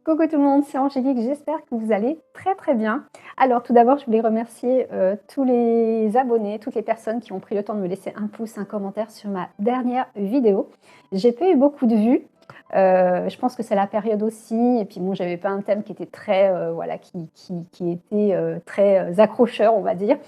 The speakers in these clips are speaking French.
Coucou tout le monde, c'est Angélique, j'espère que vous allez très bien. Alors tout d'abord, je voulais remercier tous les abonnés, toutes les personnes qui ont pris le temps de me laisser un pouce, un commentaire sur ma dernière vidéo. J'ai pas eu beaucoup de vues, je pense que c'est la période aussi, et puis bon, j'avais pas un thème qui était très, voilà, qui était très accrocheur, on va dire.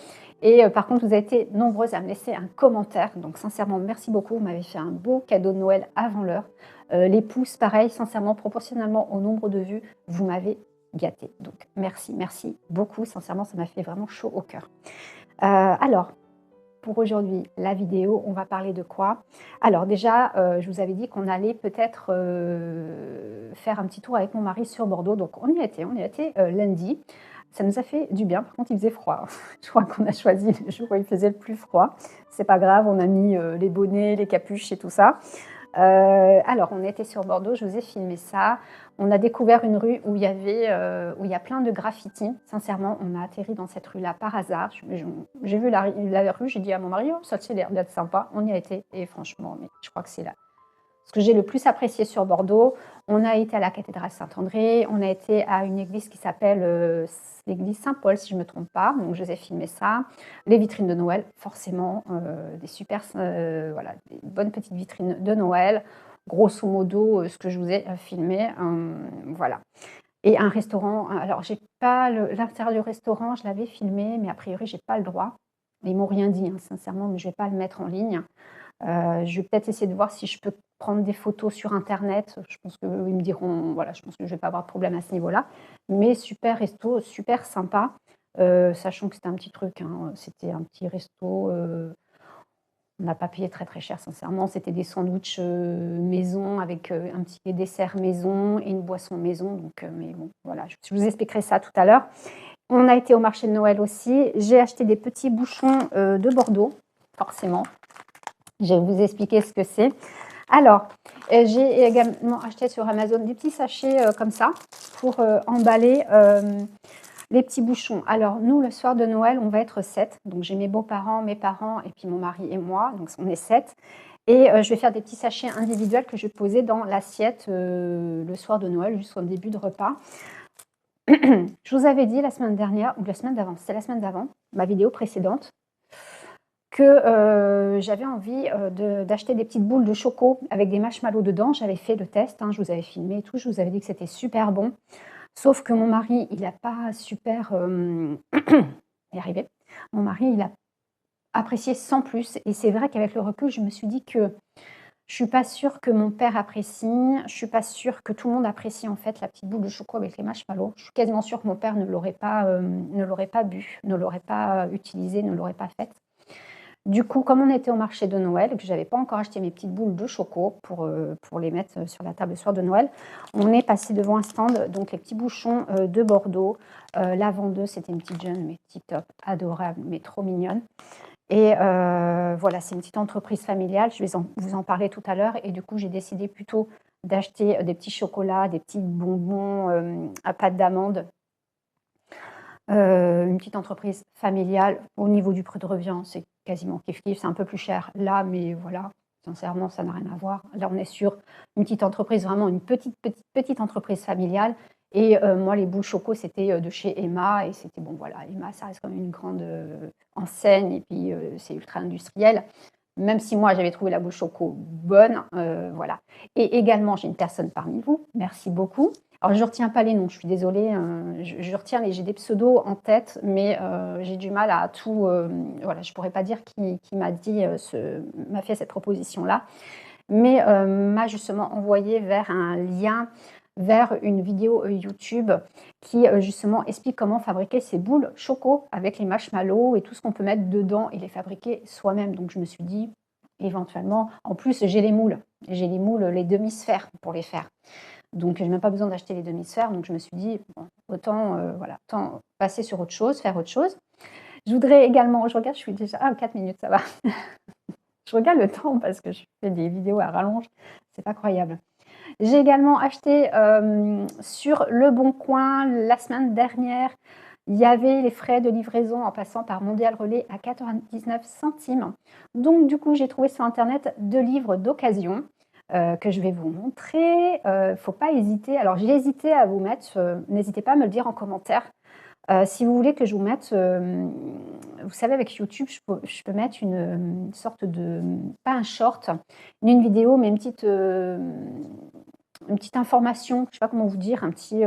Et par contre, vous avez été nombreuses à me laisser un commentaire, donc sincèrement, merci beaucoup. Vous m'avez fait un beau cadeau de Noël avant l'heure. Les pouces, pareil, sincèrement, proportionnellement au nombre de vues, vous m'avez gâté. Donc, merci beaucoup. Sincèrement, ça m'a fait vraiment chaud au cœur. Alors, pour aujourd'hui, la vidéo, on va parler de quoi? Alors déjà, je vous avais dit qu'on allait peut-être faire un petit tour avec mon mari sur Bordeaux. Donc, on y a été lundi. Ça nous a fait du bien. Par contre, il faisait froid. Je crois qu'on a choisi le jour où il faisait le plus froid. C'est pas grave, on a mis les bonnets, les capuches et tout ça. Alors, on était sur Bordeaux, je vous ai filmé ça. On a découvert une rue où il y a plein de graffitis. Sincèrement, on a atterri dans cette rue-là par hasard. J'ai vu la rue, j'ai dit à mon mari, oh, ça a l'air d'être sympa. On y a été et franchement, mais je crois que c'est là ce que j'ai le plus apprécié sur Bordeaux. On a été à la cathédrale Saint-André, on a été à une église qui s'appelle l'église Saint-Paul, si je ne me trompe pas. Donc, je vous ai filmé ça. Les vitrines de Noël, forcément, voilà, des bonnes petites vitrines de Noël. Grosso modo, ce que je vous ai filmé, voilà. Et un restaurant, alors j'ai pas l'intérieur du restaurant, je l'avais filmé, mais a priori, j'ai pas le droit. Ils m'ont rien dit, hein, sincèrement, mais je vais pas le mettre en ligne. Je vais peut-être essayer de voir si je peux prendre des photos sur internet. Je pense qu'eux, ils me diront, voilà, je pense que je ne vais pas avoir de problème à ce niveau-là. Mais super resto, super sympa, sachant que c'était un petit truc, hein, c'était un petit resto, on n'a pas payé très cher sincèrement. C'était des sandwichs maison avec un petit dessert maison et une boisson maison. Donc, mais bon, voilà, je vous expliquerai ça tout à l'heure. On a été au marché de Noël aussi. J'ai acheté des petits bouchons de Bordeaux, forcément. Je vais vous expliquer ce que c'est. Alors, j'ai également acheté sur Amazon des petits sachets comme ça pour emballer les petits bouchons. Alors, nous, le soir de Noël, on va être 7. Donc, j'ai mes beaux-parents, mes parents et puis mon mari et moi. Donc, on est 7. Et je vais faire des petits sachets individuels que je vais poser dans l'assiette le soir de Noël, jusqu'au début de repas. Je vous avais dit la semaine dernière, ou la semaine d'avant, c'était la semaine d'avant, ma vidéo précédente, que j'avais envie d'acheter des petites boules de choco avec des marshmallows dedans. J'avais fait le test, hein, je vous avais filmé et tout, je vous avais dit que c'était super bon. Sauf que mon mari, il n'a pas super... y arrivé. Mon mari, il a apprécié sans plus. Et c'est vrai qu'avec le recul, je me suis dit que je suis pas sûre que mon père apprécie. Je suis pas sûre que tout le monde apprécie en fait la petite boule de choco avec les marshmallows. Je suis quasiment sûre que mon père ne l'aurait pas bu, ne l'aurait pas utilisé, ne l'aurait pas faite. Du coup, comme on était au marché de Noël et que je n'avais pas encore acheté mes petites boules de choco pour les mettre sur la table le soir de Noël, on est passé devant un stand, donc les petits bouchons de Bordeaux. La vendeuse, c'était une petite jeune, mais tip top, adorable, mais trop mignonne. Et voilà, c'est une petite entreprise familiale, je vais vous en parler tout à l'heure. Et du coup, j'ai décidé plutôt d'acheter des petits chocolats, des petits bonbons à pâte d'amande. Une petite entreprise familiale. Au niveau du prix de revient, c'est quasiment kiff-kiff, c'est un peu plus cher là, mais voilà, sincèrement, ça n'a rien à voir. Là, on est sur une petite entreprise, vraiment une petite entreprise familiale. Et moi, les boules choco, c'était de chez Emma. Et c'était bon, voilà, Emma, ça reste quand même une grande enseigne. Et puis, c'est ultra industriel. Même si moi, j'avais trouvé la boule choco bonne, voilà. Et également, j'ai une personne parmi vous, merci beaucoup. Alors, je ne retiens pas les noms, je suis désolée, je retiens, j'ai des pseudos en tête, mais j'ai du mal à tout, voilà, je ne pourrais pas dire qui m'a dit, m'a fait cette proposition-là, mais m'a justement envoyé vers un lien, vers une vidéo YouTube qui justement explique comment fabriquer ces boules choco avec les marshmallows et tout ce qu'on peut mettre dedans et les fabriquer soi-même. Donc je me suis dit, éventuellement, en plus j'ai les moules, les demi-sphères pour les faire. Donc, je n'ai même pas besoin d'acheter les demi-sphères. Donc, je me suis dit, bon, autant passer sur autre chose, faire autre chose. Je voudrais également, je regarde, je suis déjà... Ah, 4 minutes, ça va. Je regarde le temps parce que je fais des vidéos à rallonge. C'est pas croyable. J'ai également acheté sur Le Bon Coin la semaine dernière. Il y avait les frais de livraison en passant par Mondial Relais à 99 centimes. Donc, du coup, j'ai trouvé sur Internet 2 livres d'occasion. que je vais vous montrer. Faut pas hésiter. Alors j'ai hésité à vous mettre, n'hésitez pas à me le dire en commentaire. Si vous voulez que je vous mette, vous savez avec YouTube, je peux mettre une sorte de pas un short, ni une vidéo, mais une petite information, je sais pas comment vous dire, un petit,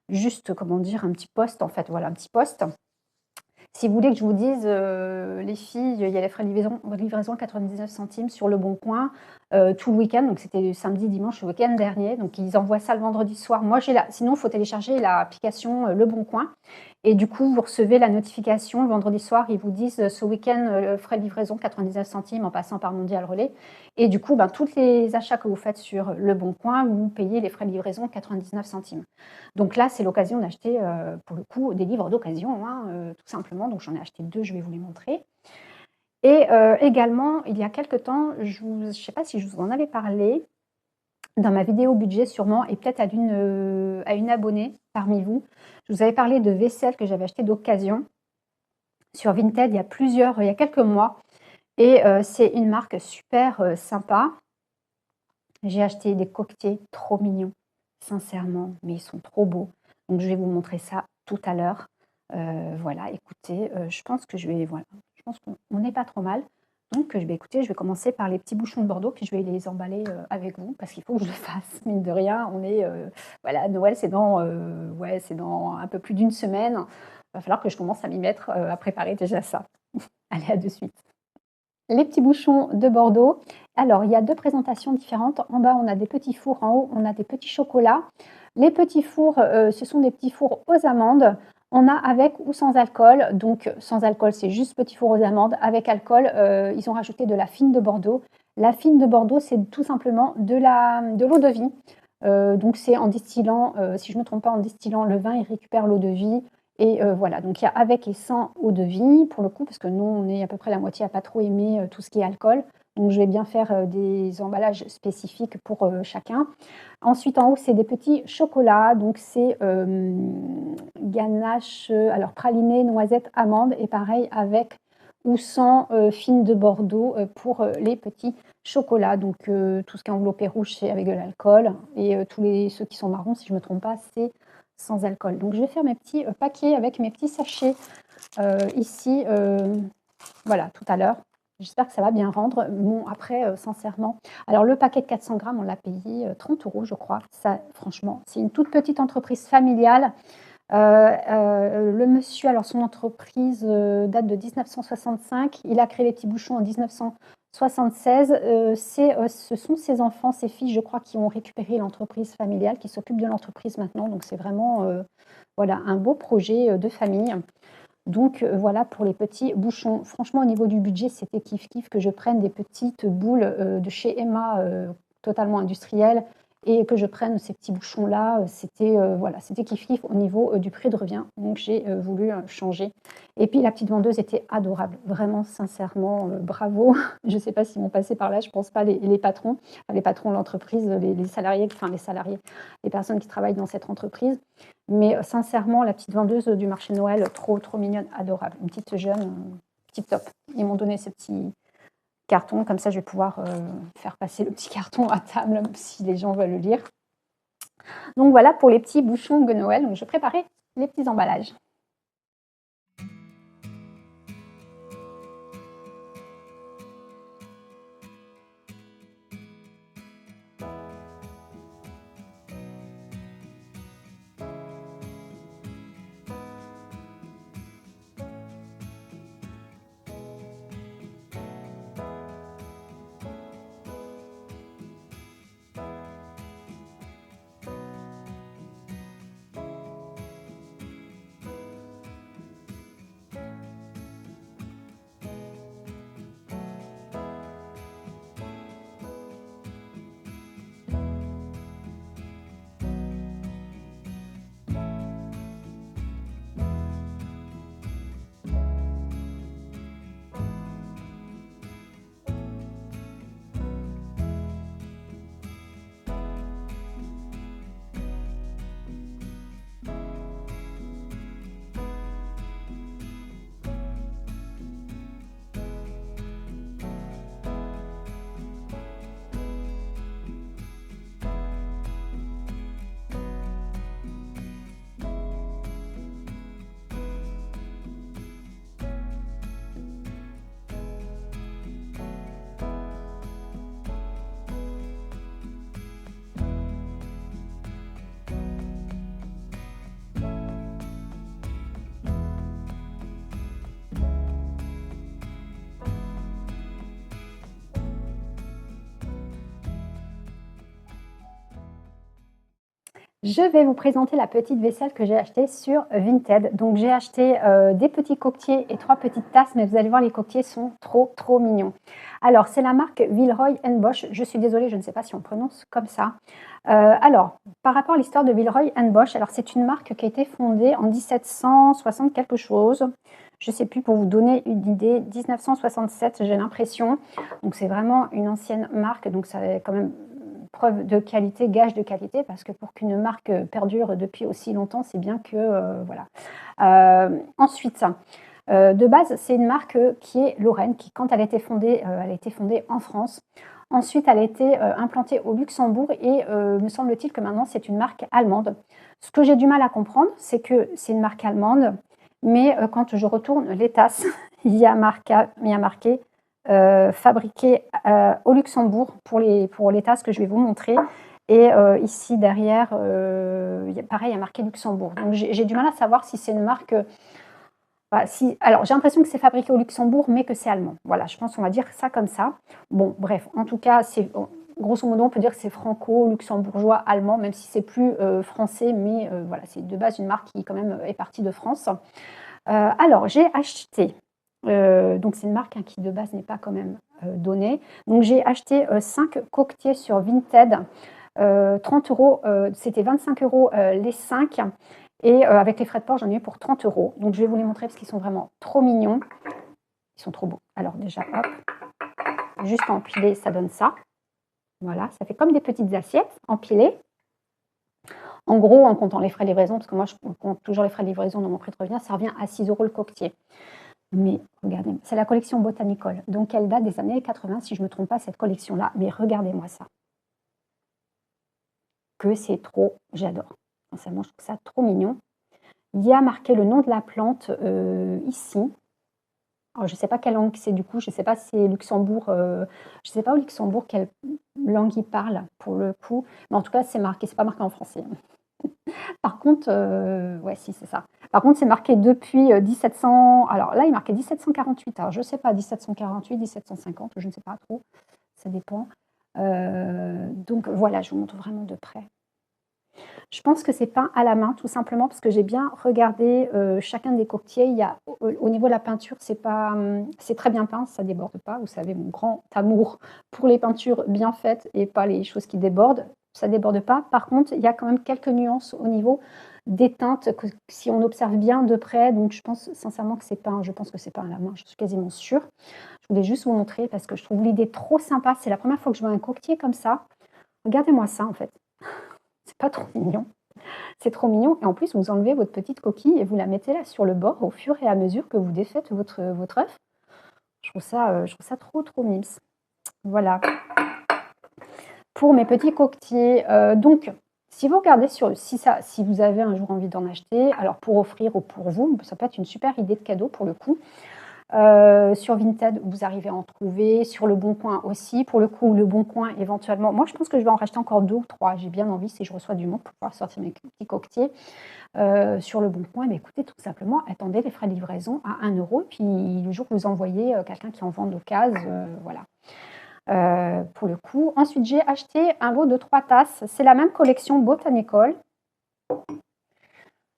juste comment dire? Un petit post en fait, voilà, un petit post. Si vous voulez que je vous dise, les filles, il y a les frais de livraison à 99 centimes sur Leboncoin, tout le week-end, donc c'était samedi, dimanche, le week-end dernier, donc ils envoient ça le vendredi soir. Moi, sinon, il faut télécharger l'application, Leboncoin et du coup, vous recevez la notification le vendredi soir, ils vous disent, ce week-end, frais de livraison 99 centimes en passant par Mondial Relais et du coup, ben, tous les achats que vous faites sur Leboncoin, vous payez les frais de livraison 99 centimes. Donc là, c'est l'occasion d'acheter, pour le coup, des livres d'occasion, hein, tout simplement. Donc j'en ai acheté 2, je vais vous les montrer. Et également, il y a quelque temps, je ne sais pas si je vous en avais parlé, dans ma vidéo budget sûrement et peut-être à une abonnée parmi vous. Je vous avais parlé de vaisselle que j'avais acheté d'occasion sur Vinted il y a quelques mois et c'est une marque super, sympa. J'ai acheté des coquetiers trop mignons, sincèrement, mais ils sont trop beaux. Donc je vais vous montrer ça tout à l'heure. Voilà, écoutez, je pense que je pense qu'on n'est pas trop mal. Donc je vais commencer par les petits bouchons de Bordeaux, puis je vais les emballer, avec vous parce qu'il faut que je le fasse. Mine de rien, voilà, Noël, c'est dans un peu plus d'une semaine. Il va falloir que je commence à m'y mettre, à préparer déjà ça. Allez, à de suite. Les petits bouchons de Bordeaux. Alors, il y a 2 présentations différentes. En bas, on a des petits fours, en haut, on a des petits chocolats. Les petits fours, ce sont des petits fours aux amandes. On a avec ou sans alcool. Donc, sans alcool, c'est juste petit four aux amandes. Avec alcool, ils ont rajouté de la fine de Bordeaux. La fine de Bordeaux, c'est tout simplement de l'eau-de-vie. Donc, c'est en distillant, si je ne me trompe pas, en distillant le vin, ils récupèrent l'eau-de-vie. Et voilà, donc il y a avec et sans eau-de-vie pour le coup, parce que nous, on est à peu près la moitié à pas trop aimer, tout ce qui est alcool. Donc je vais bien faire, des emballages spécifiques pour, chacun. Ensuite, en haut, c'est des petits chocolats, donc c'est, ganache, alors praliné, noisette, amande et pareil avec ou sans, fine de Bordeaux, pour, les petits chocolats. Donc tout ce qui est enveloppé rouge, c'est avec de l'alcool et ceux qui sont marrons, si je ne me trompe pas, c'est sans alcool. Donc je vais faire mes petits paquets avec mes petits sachets ici, voilà, tout à l'heure. J'espère que ça va bien rendre. Bon, après, sincèrement, alors le paquet de 400 grammes, on l'a payé 30 €, je crois. Ça, franchement, c'est une toute petite entreprise familiale. Le monsieur, alors son entreprise date de 1965. Il a créé les petits bouchons en 1976. Ce sont ses enfants, ses filles, je crois, qui ont récupéré l'entreprise familiale, qui s'occupent de l'entreprise maintenant. Donc c'est vraiment voilà, un beau projet de famille. Donc voilà pour les petits bouchons. Franchement, au niveau du budget, c'était kiff-kiff que je prenne des petites boules de chez Emma, totalement industrielles, et que je prenne ces petits bouchons-là. C'était voilà, c'était kiff-kiff au niveau du prix de revient. Donc j'ai voulu changer. Et puis la petite vendeuse était adorable. Vraiment, sincèrement, bravo. Je ne sais pas s'ils vont passer par là, je ne pense pas, les patrons, enfin, les patrons de l'entreprise, les salariés, enfin les salariés, les personnes qui travaillent dans cette entreprise. Mais sincèrement, la petite vendeuse du marché de Noël, trop, trop mignonne, adorable. Une petite jeune, tip top. Ils m'ont donné ce petit carton, comme ça je vais pouvoir faire passer le petit carton à table si les gens veulent le lire. Donc voilà pour les petits bouchons de Noël. Donc je préparais les petits emballages. Je vais vous présenter la petite vaisselle que j'ai achetée sur Vinted. Donc j'ai acheté des petits coquetiers et 3 petites tasses, mais vous allez voir, les coquetiers sont trop mignons. Alors c'est la marque Villeroy Bosch. Je suis désolée, je ne sais pas si on prononce comme ça. Alors, par rapport à l'histoire de Villeroy Bosch, alors c'est une marque qui a été fondée en 1760 quelque chose. Je ne sais plus, pour vous donner une idée, 1967 j'ai l'impression. Donc c'est vraiment une ancienne marque, donc ça est quand même preuve de qualité, gage de qualité, parce que pour qu'une marque perdure depuis aussi longtemps, c'est bien que, voilà. Ensuite, de base, c'est une marque qui est lorraine, qui, quand elle a été fondée en France. Ensuite, elle a été implantée au Luxembourg et me semble-t-il que maintenant, c'est une marque allemande. Ce que j'ai du mal à comprendre, c'est que c'est une marque allemande, mais quand je retourne les tasses, il y a marqué fabriqué au Luxembourg pour les tasses que je vais vous montrer. Et ici derrière, pareil, il y a marqué Luxembourg. Donc j'ai du mal à savoir si c'est une marque. Alors j'ai l'impression que c'est fabriqué au Luxembourg, mais que c'est allemand. Voilà, je pense qu'on va dire ça comme ça. Bon, bref, en tout cas, grosso modo, on peut dire que c'est franco-luxembourgeois allemand, même si c'est plus français, mais voilà, c'est de base une marque qui quand même est partie de France. Alors j'ai acheté. Donc c'est une marque qui de base n'est pas quand même donnée. Donc j'ai acheté 5 coquetiers sur Vinted, 30 euros, c'était 25 euros les 5. Et avec les frais de port, j'en ai eu pour 30 euros. Donc je vais vous les montrer parce qu'ils sont vraiment trop mignons. Ils sont trop beaux. Alors déjà, hop, juste empilé, ça donne ça. Voilà, ça fait comme des petites assiettes empilées. En gros, en comptant les frais de livraison, parce que moi je compte toujours les frais de livraison dans mon prix de revient, ça revient à 6 euros le coquetier. Mais regardez, c'est la collection Botanicole, donc elle date des années 80, si je ne me trompe pas, cette collection-là. Mais regardez-moi ça. Que c'est trop, j'adore. Sincèrement, je trouve ça trop mignon. Il y a marqué le nom de la plante ici. Alors, je ne sais pas quelle langue c'est du coup, je ne sais pas si c'est Luxembourg, je ne sais pas au Luxembourg quelle langue ils parlent pour le coup. Mais en tout cas, c'est marqué, c'est pas marqué en français. Par contre, ouais, si, c'est ça. Par contre, c'est marqué depuis 1700. Alors là, il est marqué 1748. Alors, je ne sais pas, 1748, 1750, je ne sais pas trop. Ça dépend. Donc voilà, je vous montre vraiment de près. Je pense que c'est peint à la main, tout simplement parce que j'ai bien regardé chacun des coquetiers. Il y a, au niveau de la peinture, c'est très bien peint, ça ne déborde pas. Vous savez, mon grand amour pour les peintures bien faites et pas les choses qui débordent. Ça ne déborde pas. Par contre, il y a quand même quelques nuances au niveau des teintes que, si on observe bien de près. Donc, je pense sincèrement que c'est peint. Je pense que c'est peint à la main, je suis quasiment sûre. Je voulais juste vous montrer parce que je trouve l'idée trop sympa. C'est la première fois que je vois un coquetier comme ça. Regardez-moi ça, en fait. C'est pas trop mignon. C'est trop mignon. Et en plus, vous enlevez votre petite coquille et vous la mettez là sur le bord au fur et à mesure que vous défaites votre œuf. Je trouve ça trop mimes. Voilà. Pour mes petits coquetiers. Donc, si vous regardez si vous avez un jour envie d'en acheter, alors pour offrir ou pour vous, ça peut être une super idée de cadeau pour le coup. Sur Vinted, vous arrivez à en trouver. Sur Le Bon Coin aussi. Pour le coup, Le Bon Coin, éventuellement. Moi, je pense que je vais en racheter encore 2 ou 3. J'ai bien envie, si je reçois du monde, pour pouvoir sortir mes petits coquetiers. Sur Le Bon Coin, mais écoutez, tout simplement, attendez les frais de livraison à 1 euro. Et puis, le jour que vous envoyez quelqu'un qui en vend d'occasion, voilà. Pour le coup. Ensuite, j'ai acheté un lot de 3 tasses. C'est la même collection Botanicole.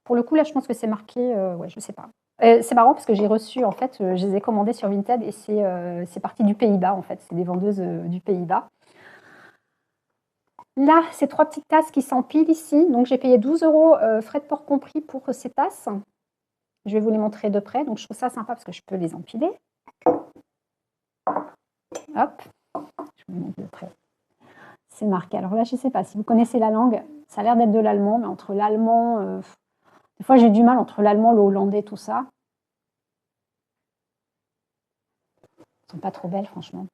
Pour le coup, là, je pense que c'est marqué, ouais, je ne sais pas. C'est marrant parce que j'ai reçu, en fait, je les ai commandés sur Vinted et c'est parti du Pays-Bas, en fait. C'est des vendeuses du Pays-Bas. Là, c'est 3 petites tasses qui s'empilent ici. Donc, j'ai payé 12 euros, frais de port compris pour ces tasses. Je vais vous les montrer de près. Donc, je trouve ça sympa parce que je peux les empiler. Hop. Je vous les montre de près. C'est marqué. Alors là, je ne sais pas si vous connaissez la langue. Ça a l'air d'être de l'allemand, mais entre l'allemand... des fois, j'ai du mal entre l'allemand, le hollandais, tout ça. Elles sont pas trop belles, franchement.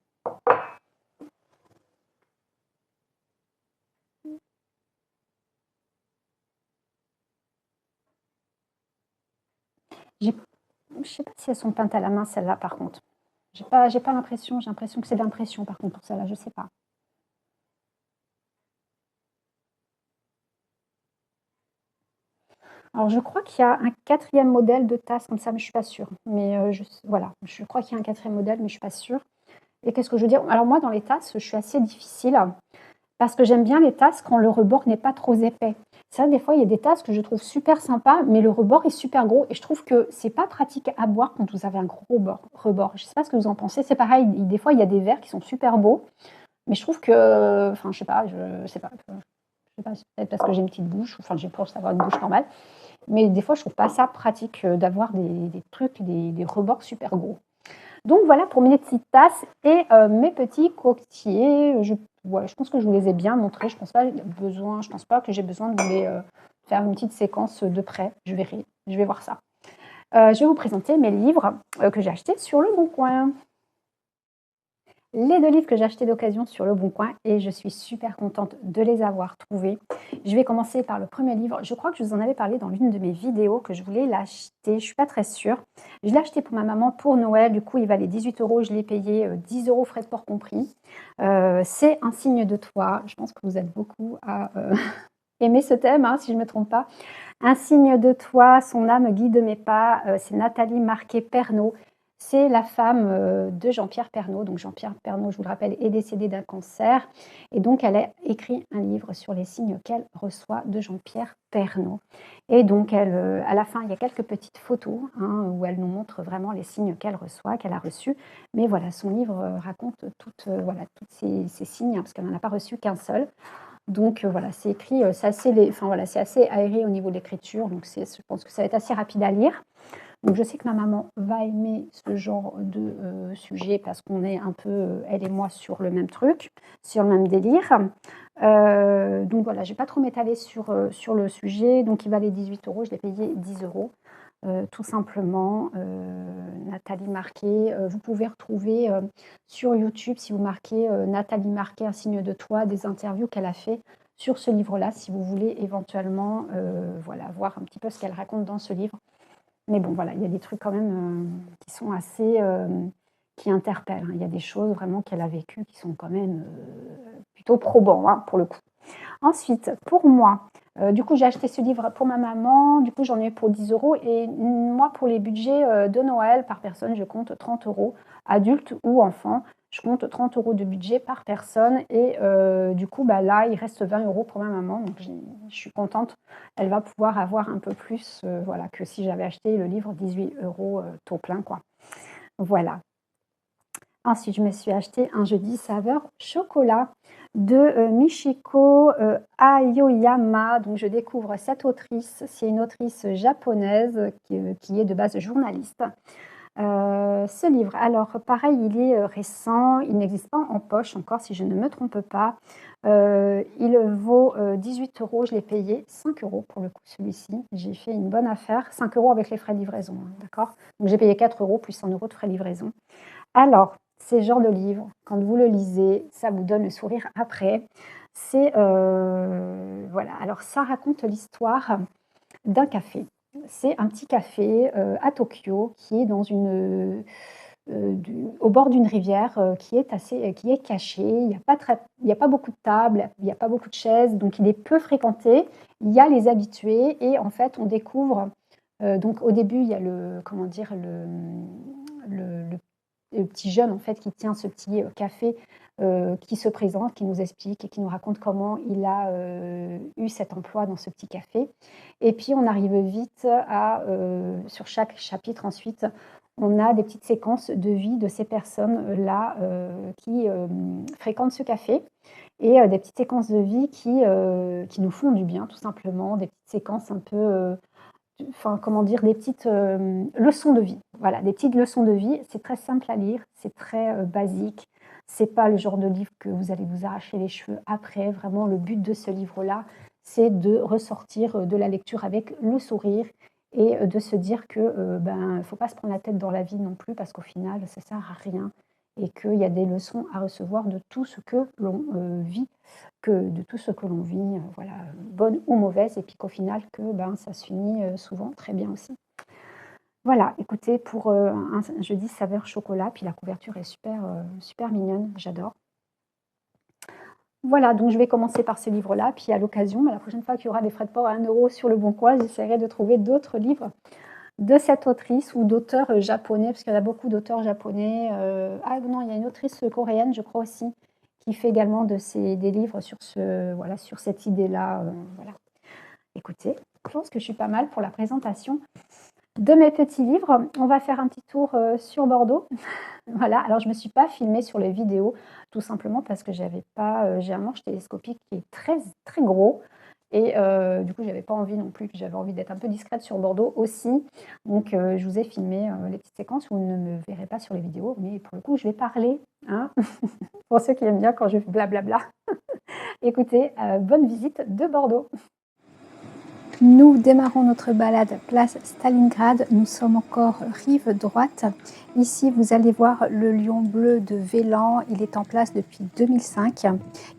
Je ne sais pas si elles sont peintes à la main, celles-là, par contre. J'ai pas l'impression. J'ai l'impression que c'est d'impression, par contre, pour celle-là. Je ne sais pas. Alors, je crois qu'il y a un 4e modèle de tasse comme ça, mais je ne suis pas sûre. Mais voilà, je crois qu'il y a un 4e modèle, mais je ne suis pas sûre. Et qu'est-ce que je veux dire? Alors moi, dans les tasses, je suis assez difficile parce que j'aime bien les tasses quand le rebord n'est pas trop épais. Ça, des fois, il y a des tasses que je trouve super sympas, mais le rebord est super gros et je trouve que c'est pas pratique à boire quand vous avez un gros rebord. Je sais pas ce que vous en pensez. C'est pareil, des fois, il y a des verres qui sont super beaux, mais je trouve que, enfin, je sais pas, c'est peut-être parce que j'ai une petite bouche, enfin, j'ai pour avoir une bouche normale, mais des fois, je trouve pas ça pratique d'avoir des trucs, des rebords super gros. Donc voilà pour mes petites tasses et mes petits coquetiers. Ouais, je pense que je vous les ai bien montrés. Je pense pas que j'ai besoin de vous les faire une petite séquence de près. Je verrai, je vais voir ça. Je vais vous présenter mes livres que j'ai achetés sur Le Bon Coin. Les 2 livres que j'ai achetés d'occasion sur Le Bon Coin et je suis super contente de les avoir trouvés. Je vais commencer par le premier livre. Je crois que je vous en avais parlé dans l'une de mes vidéos que je voulais l'acheter. Je ne suis pas très sûre. Je l'ai acheté pour ma maman pour Noël. Du coup, il valait 18 €. Je l'ai payé 10 € frais de port compris. C'est Un signe de toi. Je pense que vous êtes beaucoup à aimer ce thème, hein, si je ne me trompe pas. Un signe de toi, son âme guide mes pas. C'est Nathalie Marquet-Pernot. C'est la femme de Jean-Pierre Pernaut. Donc Jean-Pierre Pernaut, je vous le rappelle, est décédé d'un cancer. Et donc elle a écrit un livre sur les signes qu'elle reçoit de Jean-Pierre Pernaut. Et donc à la fin, il y a quelques petites photos où elle nous montre vraiment les signes qu'elle reçoit, qu'elle a reçus. Mais voilà, son livre raconte toutes ces signes, parce qu'elle n'en a pas reçu qu'un seul. Donc voilà, c'est écrit, c'est assez aéré au niveau de l'écriture, donc je pense que ça va être assez rapide à lire. Donc je sais que ma maman va aimer ce genre de sujet parce qu'on est un peu, elle et moi, sur le même truc, sur le même délire. Donc voilà, je ne vais pas trop m'étaler sur le sujet. Donc il valait 18 €, je l'ai payé 10 €. Tout simplement, Nathalie Marquet. Vous pouvez retrouver sur YouTube, si vous marquez Nathalie Marquet, Un signe de toi, des interviews qu'elle a fait sur ce livre-là, si vous voulez éventuellement voilà, voir un petit peu ce qu'elle raconte dans ce livre. Mais bon, voilà, il y a des trucs quand même qui sont assez qui interpellent. Il y a des choses vraiment qu'elle a vécues qui sont quand même plutôt probants, hein, pour le coup. Ensuite, pour moi, du coup, j'ai acheté ce livre pour ma maman. Du coup, j'en ai eu pour 10 € et moi, pour les budgets de Noël par personne, je compte 30 €, adulte ou enfant. Je compte 30 € de budget par personne et du coup, bah, là, il reste 20 € pour ma maman. Donc, je suis contente. Elle va pouvoir avoir un peu plus voilà, que si j'avais acheté le livre 18 € taux plein, quoi. Voilà. Ensuite, je me suis acheté un jeudi saveur chocolat de Michiko Aoyama. Donc, je découvre cette autrice. C'est une autrice japonaise qui est de base journaliste. Ce livre, alors pareil, il est récent. Il n'existe pas en poche encore, si je ne me trompe pas. Il vaut 18 €. Je l'ai payé 5 € pour le coup, celui-ci. J'ai fait une bonne affaire. 5 € avec les frais de livraison, hein, d'accord? Donc, j'ai payé 4 € plus 100 € de frais de livraison. Alors, c'est le genre de livre, quand vous le lisez, ça vous donne le sourire après. C'est, voilà, alors ça raconte l'histoire d'un café. C'est un petit café à Tokyo qui est au bord d'une rivière qui est caché. Il y a pas beaucoup de tables, il n'y a pas beaucoup de chaises, donc il est peu fréquenté. Il y a les habitués et en fait, on découvre. Donc au début, il y a comment dire, le petit jeune en fait qui tient ce petit café qui se présente, qui nous explique et qui nous raconte comment il a eu cet emploi dans ce petit café. Et puis on arrive vite sur chaque chapitre ensuite, on a des petites séquences de vie de ces personnes-là qui fréquentent ce café et des petites séquences de vie qui nous font du bien tout simplement, des petites séquences un peu enfin, comment dire, des petites leçons de vie. Voilà, des petites leçons de vie. C'est très simple à lire, c'est très basique. C'est pas le genre de livre que vous allez vous arracher les cheveux après. Vraiment, le but de ce livre-là, c'est de ressortir de la lecture avec le sourire et de se dire que ben, faut pas se prendre la tête dans la vie non plus parce qu'au final, ça sert à rien et qu'il y a des leçons à recevoir de tout ce que l'on vit de tout ce que l'on vit, voilà, bonne ou mauvaise, et puis qu'au final, ben, ça se finit souvent très bien aussi. Voilà, écoutez, pour un jeudi saveur chocolat, puis la couverture est super mignonne, j'adore. Voilà, donc je vais commencer par ce livre-là, puis à l'occasion, la prochaine fois qu'il y aura des frais de port à 1 € sur Le Bon Coin, j'essaierai de trouver d'autres livres de cette autrice ou d'auteurs japonais, parce qu'il y en a beaucoup d'auteurs japonais. Ah non, il y a une autrice coréenne, je crois aussi, qui fait également des livres sur cette idée-là. Voilà. Écoutez, je pense que je suis pas mal pour la présentation de mes petits livres. On va faire un petit tour, sur Bordeaux. Voilà, alors je ne me suis pas filmée sur les vidéos, tout simplement parce que j'avais pas, j'ai un manche télescopique qui est très très gros et du coup, j'avais pas envie non plus, puis j'avais envie d'être un peu discrète sur Bordeaux aussi. Donc je vous ai filmé, les petites séquences où vous ne me verrez pas sur les vidéos, mais pour le coup, je vais parler, hein, pour ceux qui aiment bien quand je blablabla. Écoutez, bonne visite de Bordeaux. Nous démarrons notre balade place Stalingrad. Nous sommes encore rive droite. Ici, vous allez voir le lion bleu de Vélan. Il est en place depuis 2005.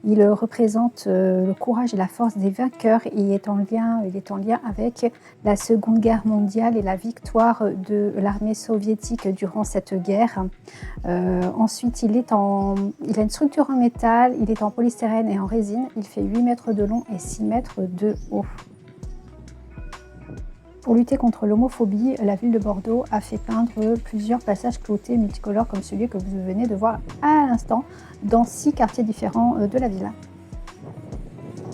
Il représente le courage et la force des vainqueurs. Il est en lien avec la Seconde Guerre mondiale et la victoire de l'armée soviétique durant cette guerre. Ensuite, il a une structure en métal, il est en polystyrène et en résine. Il fait 8 mètres de long et 6 mètres de haut. Pour lutter contre l'homophobie, la ville de Bordeaux a fait peindre plusieurs passages cloutés multicolores comme celui que vous venez de voir à l'instant dans 6 quartiers différents de la ville.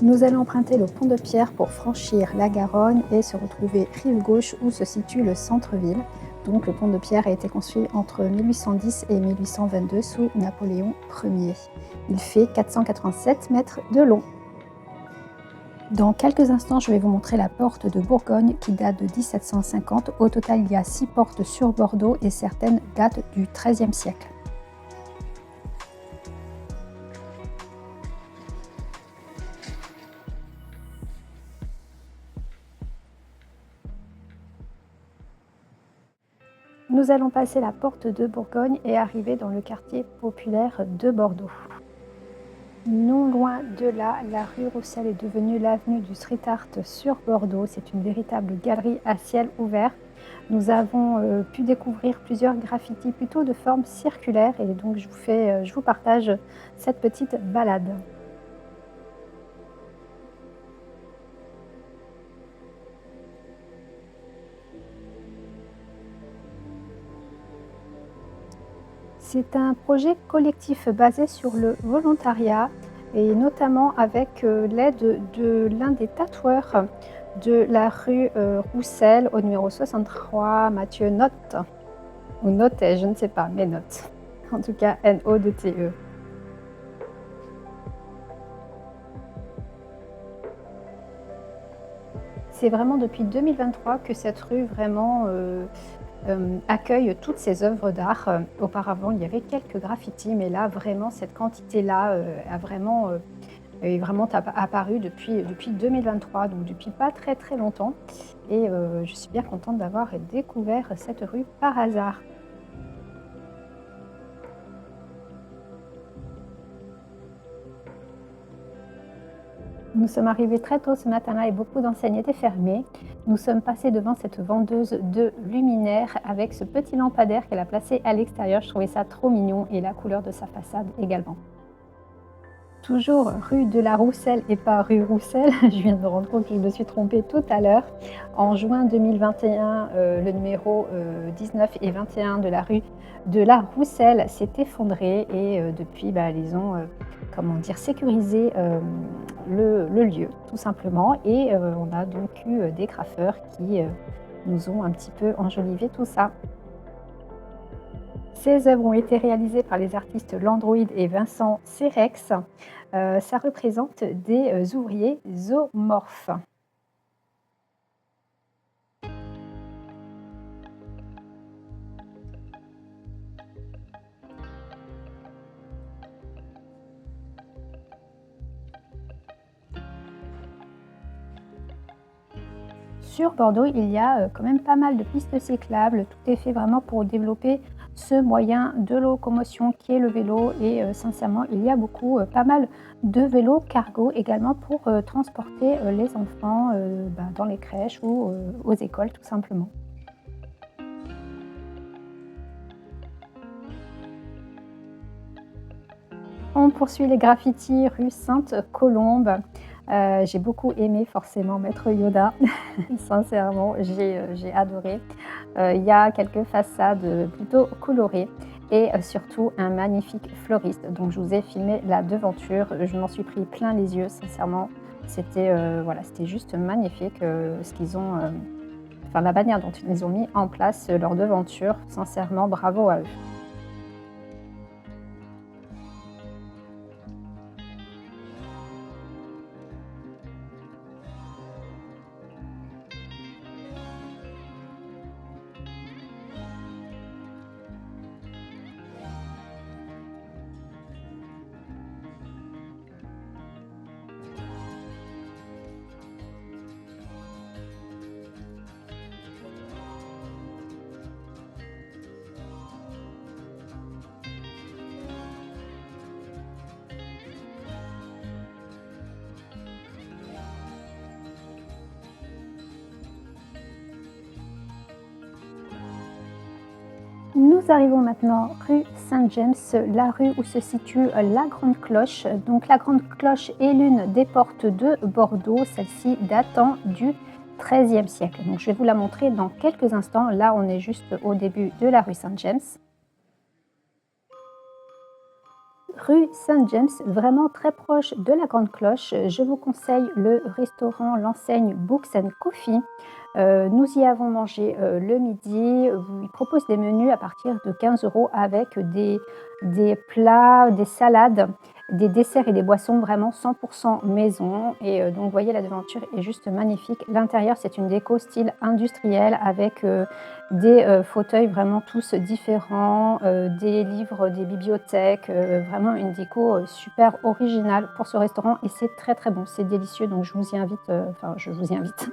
Nous allons emprunter le pont de Pierre pour franchir la Garonne et se retrouver rive gauche où se situe le centre-ville. Donc le pont de Pierre a été construit entre 1810 et 1822 sous Napoléon Ier. Il fait 487 mètres de long. Dans quelques instants, je vais vous montrer la porte de Bourgogne qui date de 1750. Au total, il y a 6 portes sur Bordeaux et certaines datent du XIIIe siècle. Nous allons passer la porte de Bourgogne et arriver dans le quartier populaire de Bordeaux. Non loin de là, la rue Roussel est devenue l'avenue du street art sur Bordeaux. C'est une véritable galerie à ciel ouvert. Nous avons pu découvrir plusieurs graffitis plutôt de forme circulaire et donc je vous partage cette petite balade. C'est un projet collectif basé sur le volontariat et notamment avec l'aide de l'un des tatoueurs de la rue Roussel au numéro 63, Mathieu Note, ou Notet, je ne sais pas, mais Note. En tout cas, N-O-T-E. C'est vraiment depuis 2023 que cette rue vraiment accueille toutes ces œuvres d'art. Auparavant, il y avait quelques graffitis, mais là, vraiment, cette quantité-là est vraiment apparue depuis 2023, donc depuis pas très très longtemps. Et je suis bien contente d'avoir découvert cette rue par hasard. Nous sommes arrivés très tôt ce matin-là et beaucoup d'enseignes étaient fermées. Nous sommes passés devant cette vendeuse de luminaires avec ce petit lampadaire qu'elle a placé à l'extérieur. Je trouvais ça trop mignon et la couleur de sa façade également. Toujours rue de la Roussel et pas rue Roussel. Je viens de me rendre compte que je me suis trompée tout à l'heure. En juin 2021, le numéro 19 et 21 de la rue de la Roussel s'est effondré et depuis, ils ont sécurisé le lieu tout simplement. Et on a donc eu des graffeurs qui nous ont un petit peu enjolivé tout ça. Ces œuvres ont été réalisées par les artistes Landroid et Vincent Cerex. Ça représente des ouvriers zoomorphes. Sur Bordeaux, il y a quand même pas mal de pistes cyclables. Tout est fait vraiment pour développer ce moyen de locomotion qui est le vélo et sincèrement, il y a pas mal de vélos cargo également pour transporter les enfants dans les crèches ou aux écoles tout simplement. On poursuit les graffitis rue Sainte-Colombe. J'ai beaucoup aimé forcément Maître Yoda. Sincèrement, j'ai adoré. Il y a quelques façades plutôt colorées et surtout un magnifique fleuriste. Donc je vous ai filmé la devanture. Je m'en suis pris plein les yeux, sincèrement. C'était, voilà, c'était juste magnifique, ce qu'ils ont, enfin la manière dont ils ont mis en place, leur devanture. Sincèrement, bravo à eux. Nous arrivons maintenant rue Saint-James, la rue où se situe la Grande Cloche. Donc la Grande Cloche est l'une des portes de Bordeaux, celle-ci datant du XIIIe siècle. Donc je vais vous la montrer dans quelques instants. Là, on est juste au début de la rue Saint-James. Rue Saint-James, vraiment très proche de la Grande Cloche. Je vous conseille le restaurant, l'enseigne Books and Coffee. Nous y avons mangé le midi. Ils proposent des menus à partir de 15 € avec des plats, des salades, des desserts et des boissons vraiment 100% maison. Et donc, vous voyez, la devanture est juste magnifique. L'intérieur, c'est une déco style industriel avec des fauteuils vraiment tous différents, des livres, des bibliothèques, vraiment une déco super originale pour ce restaurant et c'est très très bon, c'est délicieux donc je vous y invite, enfin je vous y invite,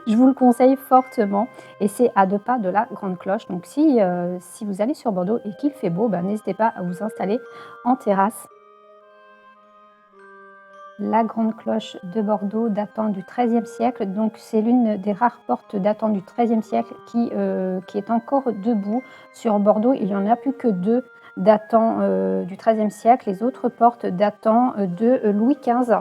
je vous le conseille fortement et c'est à 2 pas de la Grande Cloche donc si vous allez sur Bordeaux et qu'il fait beau, bah, n'hésitez pas à vous installer en terrasse. La Grande Cloche de Bordeaux datant du XIIIe siècle, donc c'est l'une des rares portes datant du XIIIe siècle qui est encore debout. Sur Bordeaux, il n'y en a plus que 2 datant, du XIIIe siècle, les autres portes datant, de, Louis XV.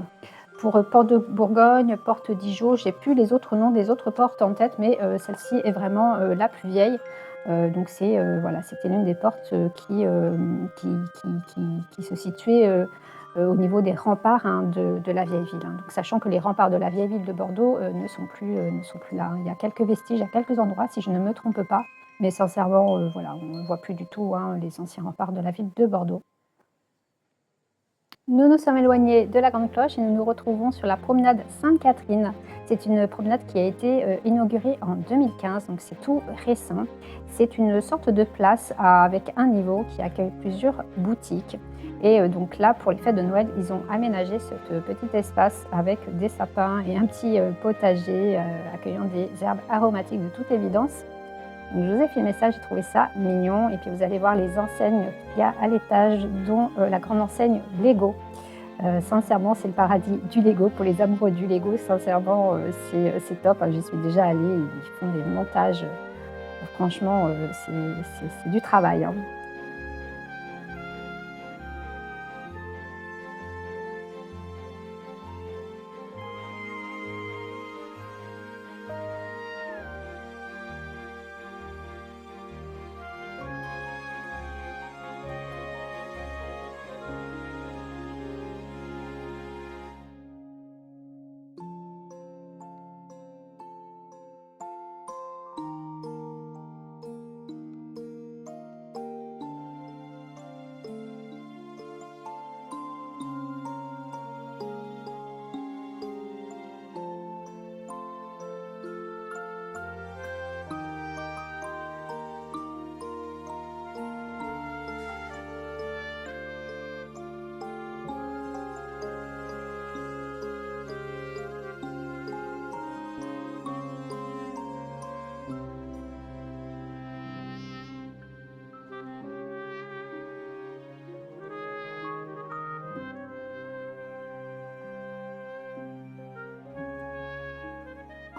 Pour, porte de Bourgogne, porte d'Ijaut, j'ai plus les autres noms des autres portes en tête, mais, celle-ci est vraiment, la plus vieille. Donc c'est, voilà, c'était l'une des portes, qui se situait, au niveau des remparts, hein, de la vieille ville, hein. Donc sachant que les remparts de la vieille ville de Bordeaux, ne sont plus là, hein. Il y a quelques vestiges à quelques endroits, si je ne me trompe pas, mais sincèrement, voilà, on ne voit plus du tout, hein, les anciens remparts de la ville de Bordeaux. Nous nous sommes éloignés de la Grande Cloche et nous nous retrouvons sur la promenade Sainte-Catherine. C'est une promenade qui a été inaugurée en 2015, donc c'est tout récent. C'est une sorte de place avec un niveau qui accueille plusieurs boutiques. Et donc là, pour les fêtes de Noël, ils ont aménagé ce petit espace avec des sapins et un petit potager accueillant des herbes aromatiques de toute évidence. Donc, je vous ai filmé ça, j'ai trouvé ça mignon. Et puis vous allez voir les enseignes qu'il y a à l'étage, dont la grande enseigne Lego. Sincèrement, c'est le paradis du Lego pour les amoureux du Lego. Sincèrement, c'est top, hein. J'y suis déjà allée, ils font des montages. Franchement, c'est du travail, hein.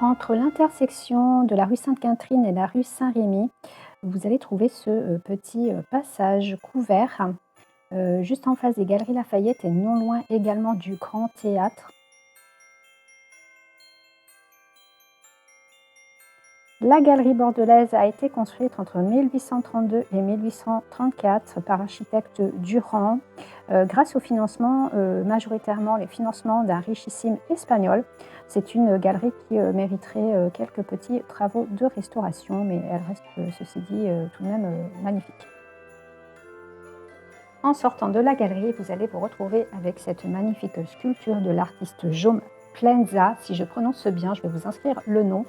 Entre l'intersection de la rue Sainte-Catherine et la rue Saint-Rémy, vous allez trouver ce petit passage couvert, juste en face des Galeries Lafayette et non loin également du Grand Théâtre. La galerie bordelaise a été construite entre 1832 et 1834 par l'architecte Durand, grâce au financement, majoritairement les financements d'un richissime espagnol. C'est une galerie qui mériterait quelques petits travaux de restauration, mais elle reste, ceci dit, tout de même magnifique. En sortant de la galerie, vous allez vous retrouver avec cette magnifique sculpture de l'artiste Jaume Plenza. Si je prononce bien, je vais vous inscrire le nom.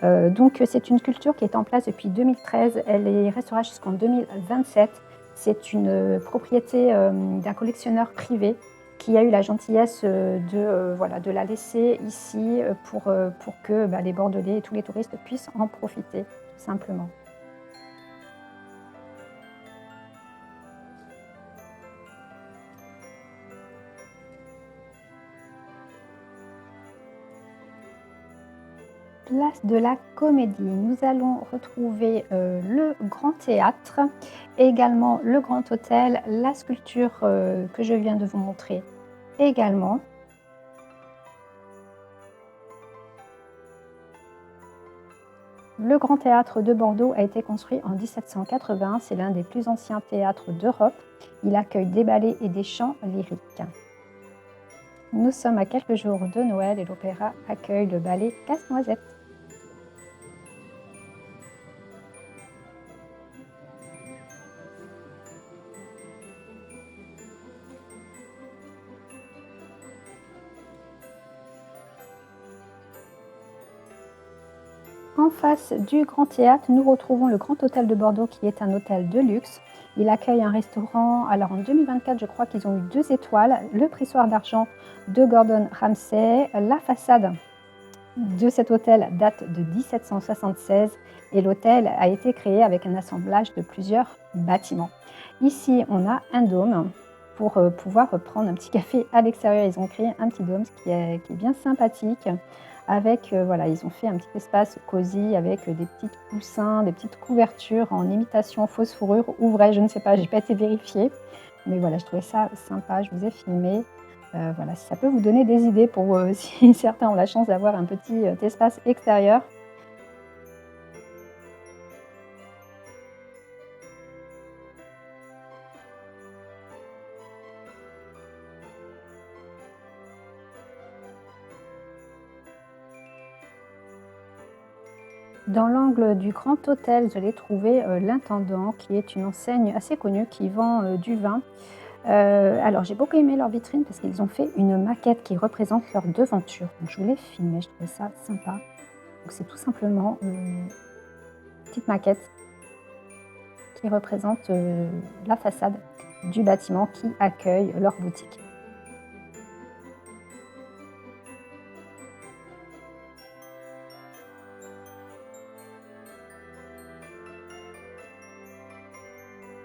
Donc c'est une sculpture qui est en place depuis 2013. Elle restera jusqu'en 2027. C'est une propriété d'un collectionneur privé qui a eu la gentillesse voilà, de la laisser ici pour que les Bordelais et tous les touristes puissent en profiter, tout simplement. Place de la Comédie, nous allons retrouver le Grand Théâtre, également le Grand Hôtel, la sculpture que je viens de vous montrer également. Le Grand Théâtre de Bordeaux a été construit en 1780, c'est l'un des plus anciens théâtres d'Europe. Il accueille des ballets et des chants lyriques. Nous sommes à quelques jours de Noël et l'opéra accueille le ballet Casse-Noisette. En face du Grand Théâtre, nous retrouvons le Grand Hôtel de Bordeaux qui est un hôtel de luxe. Il accueille un restaurant, alors en 2024 je crois qu'ils ont eu 2 étoiles, le pressoir d'argent de Gordon Ramsay. La façade de cet hôtel date de 1776 et l'hôtel a été créé avec un assemblage de plusieurs bâtiments. Ici on a un dôme pour pouvoir prendre un petit café à l'extérieur. Ils ont créé un petit dôme qui est bien sympathique. Avec, voilà, ils ont fait un petit espace cosy avec des petits coussins, des petites couvertures en imitation fausse fourrure ou vraie, je ne sais pas, j'ai pas été vérifiée. Mais voilà, je trouvais ça sympa, je vous ai filmé. Voilà, si ça peut vous donner des idées pour si certains ont la chance d'avoir un petit espace extérieur. Dans l'angle du Grand Hôtel, vous allez trouver l'Intendant, qui est une enseigne assez connue qui vend du vin. Alors j'ai beaucoup aimé leur vitrine parce qu'ils ont fait une maquette qui représente leur devanture. Donc je voulais filmer, je trouvais ça sympa. Donc c'est tout simplement une petite maquette qui représente la façade du bâtiment qui accueille leur boutique.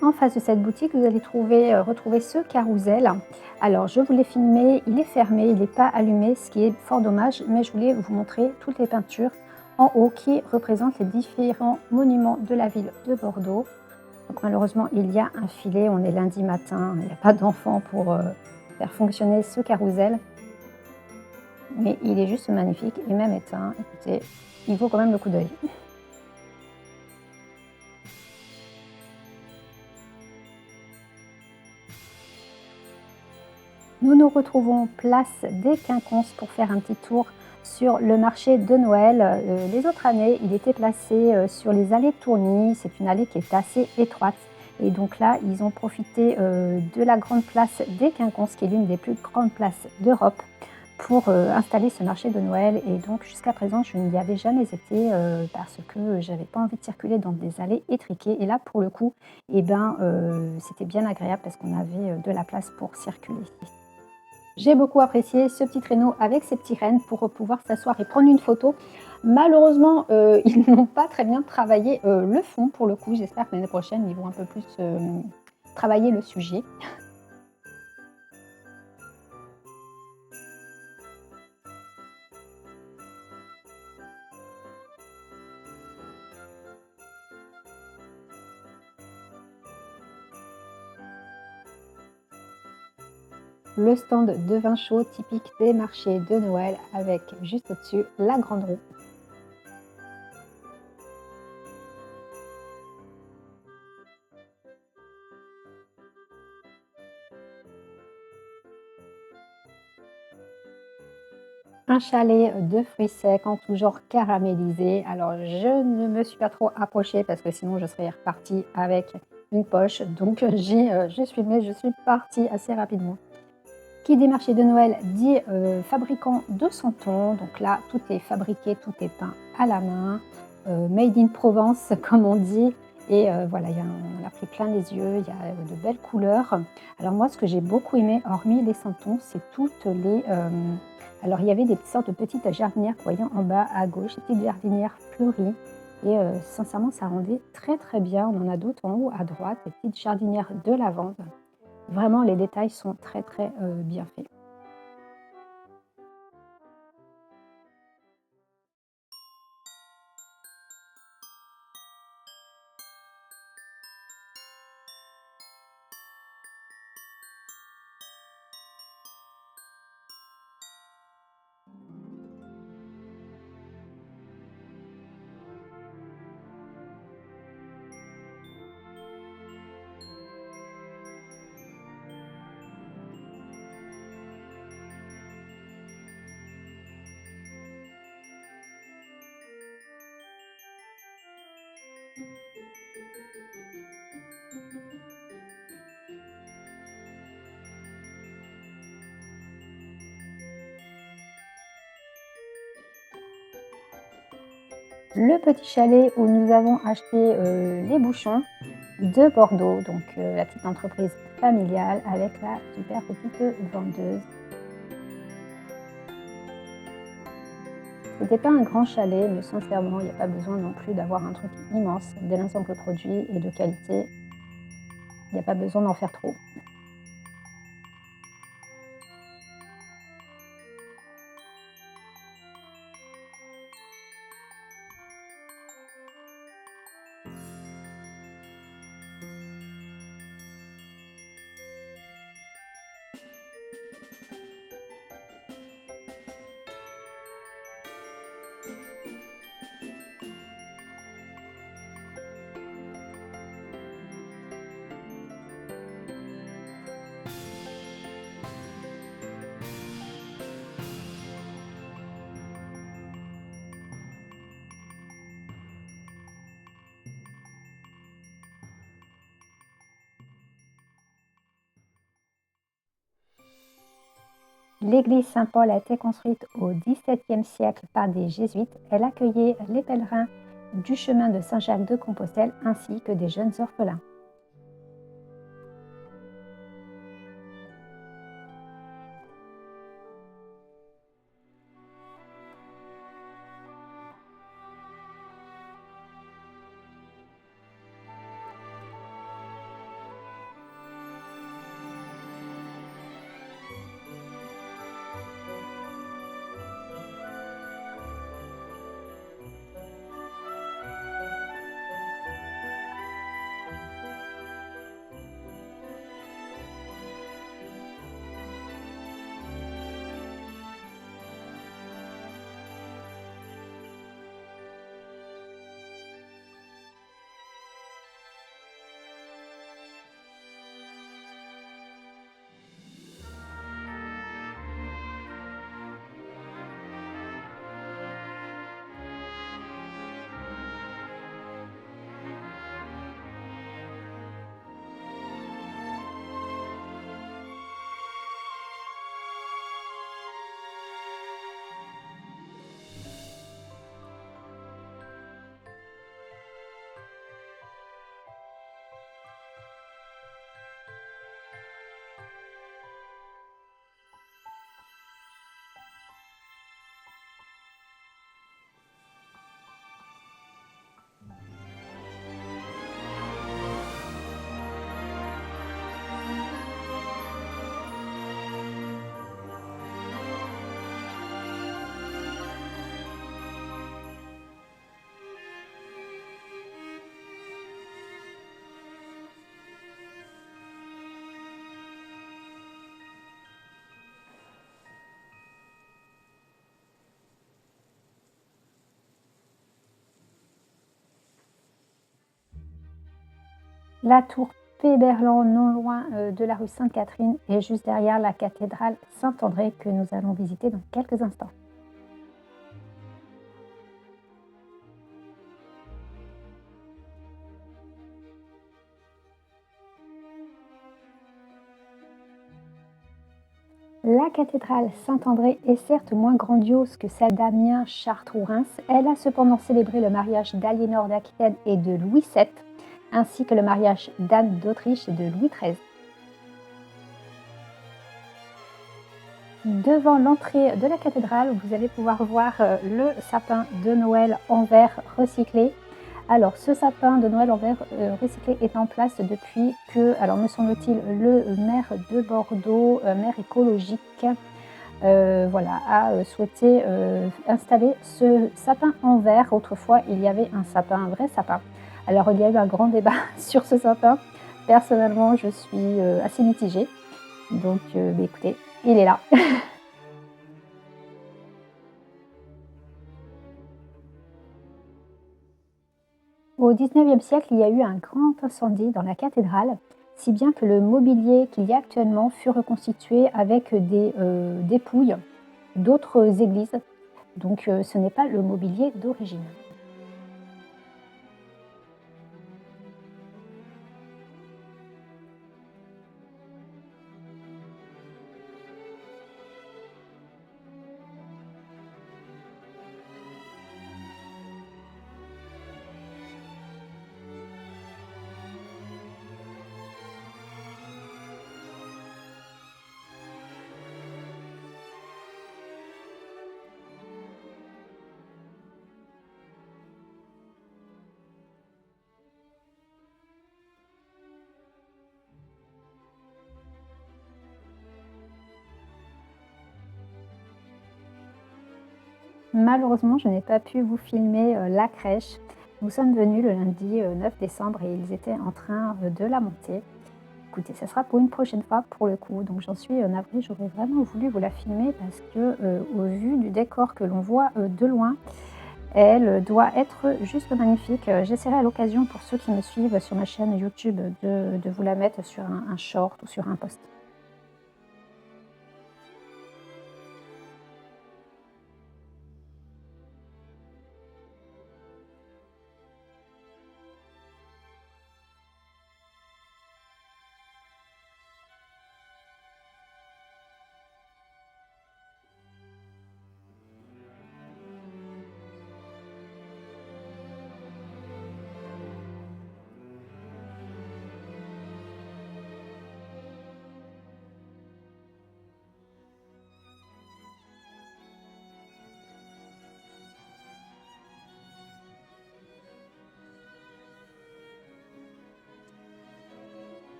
En face de cette boutique, vous allez retrouver ce carrousel. Alors, je vous l'ai filmé, il est fermé, il n'est pas allumé, ce qui est fort dommage, mais je voulais vous montrer toutes les peintures en haut qui représentent les différents monuments de la ville de Bordeaux. Donc malheureusement, il y a un filet, on est lundi matin, il n'y a pas d'enfant pour faire fonctionner ce carrousel. Mais il est juste magnifique et même éteint, écoutez, il vaut quand même le coup d'œil. Nous nous retrouvons place des Quinconces pour faire un petit tour sur le marché de Noël. Les autres années, il était placé sur les allées Tourny. C'est une allée qui est assez étroite. Et donc là, ils ont profité de la grande place des Quinconces, qui est l'une des plus grandes places d'Europe, pour installer ce marché de Noël. Et donc jusqu'à présent, je n'y avais jamais été parce que j'avais pas envie de circuler dans des allées étriquées. Et là, pour le coup, c'était bien agréable parce qu'on avait de la place pour circuler. J'ai beaucoup apprécié ce petit traîneau avec ces petits rennes pour pouvoir s'asseoir et prendre une photo. Malheureusement, ils n'ont pas très bien travaillé le fond pour le coup. J'espère que l'année prochaine, ils vont un peu plus travailler le sujet. Le stand de vin chaud typique des marchés de Noël avec juste au-dessus la grande roue. Un chalet de fruits secs en tout genre caramélisés. Alors, je ne me suis pas trop approchée parce que sinon je serais repartie avec une poche. Donc, je suis filmé, je suis partie assez rapidement. Qui dit marché de Noël dit fabricant de santons. Donc là, tout est fabriqué, tout est peint à la main, made in Provence, comme on dit. Et voilà, on a pris plein les yeux, il y a de belles couleurs. Alors moi, ce que j'ai beaucoup aimé, hormis les santons, c'est toutes les... alors il y avait des sortes de petites jardinières, voyons en bas à gauche, des petites jardinières fleuries. Et sincèrement, ça rendait très très bien. On en a d'autres en haut à droite, des petites jardinières de lavande. Vraiment, les détails sont très, très, bien faits. Le petit chalet où nous avons acheté, les bouchons de Bordeaux, donc la petite entreprise familiale avec la super petite vendeuse. C'était pas un grand chalet, mais sincèrement, il n'y a pas besoin non plus d'avoir un truc immense. Dès l'instant que le produit est de qualité, il n'y a pas besoin d'en faire trop. L'église Saint-Paul a été construite au XVIIe siècle par des jésuites. Elle accueillait les pèlerins du chemin de Saint-Jacques de Compostelle ainsi que des jeunes orphelins. La tour Péberlan, non loin de la rue Sainte-Catherine et juste derrière la cathédrale Saint-André que nous allons visiter dans quelques instants. La cathédrale Saint-André est certes moins grandiose que celle d'Amiens, Chartres ou Reims. Elle a cependant célébré le mariage d'Aliénor d'Aquitaine et de Louis VII, ainsi que le mariage d'Anne d'Autriche et de Louis XIII. Devant l'entrée de la cathédrale, vous allez pouvoir voir le sapin de Noël en verre recyclé. Alors, ce sapin de Noël en verre recyclé est en place depuis que, alors me semble-t-il, le maire de Bordeaux, maire écologique, voilà, a souhaité installer ce sapin en verre. Autrefois, il y avait un sapin, un vrai sapin. Alors, il y a eu un grand débat sur ce sapin. Personnellement, je suis assez mitigée. Donc, écoutez, il est là. Au XIXe siècle, il y a eu un grand incendie dans la cathédrale, si bien que le mobilier qu'il y a actuellement fut reconstitué avec des dépouilles d'autres églises. Donc ce n'est pas le mobilier d'origine. Malheureusement, je n'ai pas pu vous filmer la crèche. Nous sommes venus le lundi 9 décembre et ils étaient en train de la monter. Écoutez, ça sera pour une prochaine fois pour le coup. Donc j'en suis navrée, j'aurais vraiment voulu vous la filmer parce que au vu du décor que l'on voit de loin, elle doit être juste magnifique. J'essaierai à l'occasion pour ceux qui me suivent sur ma chaîne YouTube de vous la mettre sur un short ou sur un post.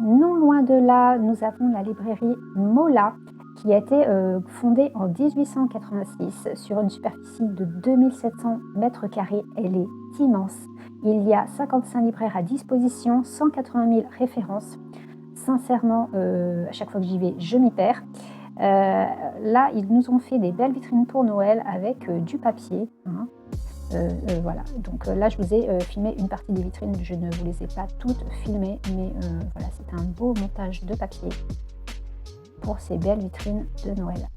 Non loin de là, nous avons la librairie Mola qui a été fondée en 1886 sur une superficie de 2700 mètres carrés. Elle est immense. Il y a 55 libraires à disposition, 180 000 références. Sincèrement, à chaque fois que j'y vais, je m'y perds. Là, ils nous ont fait des belles vitrines pour Noël avec du papier, hein. Voilà, donc là je vous ai filmé une partie des vitrines, je ne vous les ai pas toutes filmées, mais voilà, c'est un beau montage de papier pour ces belles vitrines de Noël.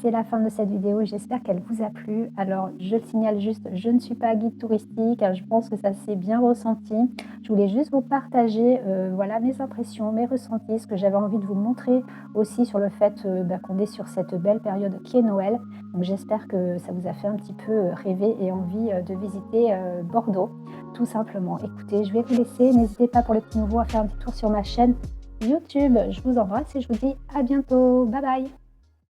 C'est la fin de cette vidéo, j'espère qu'elle vous a plu. Alors, je le signale juste, je ne suis pas guide touristique, je pense que ça s'est bien ressenti. Je voulais juste vous partager voilà, mes impressions, mes ressentis, ce que j'avais envie de vous montrer aussi sur le fait qu'on est sur cette belle période qui est Noël. Donc, j'espère que ça vous a fait un petit peu rêver et envie de visiter Bordeaux, tout simplement. Écoutez, je vais vous laisser. N'hésitez pas pour les petits nouveaux à faire un petit tour sur ma chaîne YouTube. Je vous embrasse et je vous dis à bientôt. Bye bye.